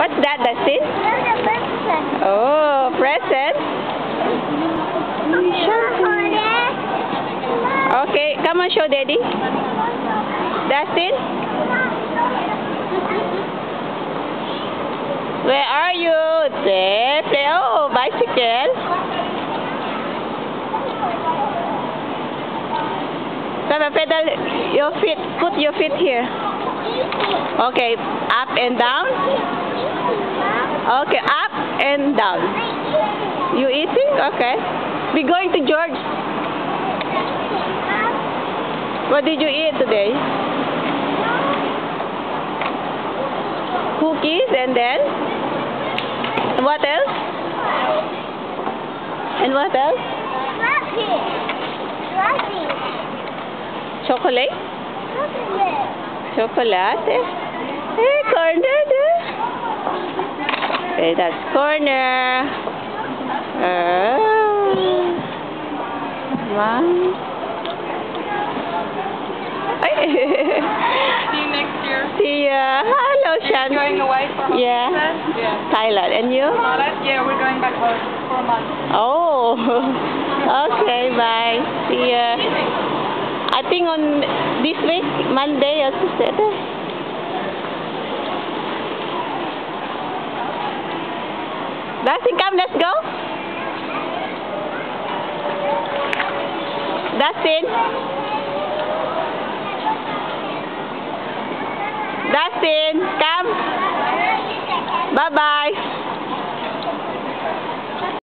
What's that, Dustin? Oh, present. Okay, come on, show Daddy. Dustin? Where are you? There. Oh, bicycle. Come on, pedal your feet. Put your feet here. Okay, up and down. Okay, up and down. You eating? Okay. We're going to George. What did you eat today? Cookies, and then? What else? And what else? Chocolate? Chocolate? Hey, corner there. Okay, that's corner. Mom. See you next year. See ya. Hello, Shan. Going away for a month? Yeah. Yeah. Thailand. And you? Yeah, we're going back home for a month. Oh. Okay, bye. See ya. I think on this week, Monday or Tuesday. Dustin, come, let's go. Dustin. Dustin, come. Bye-bye.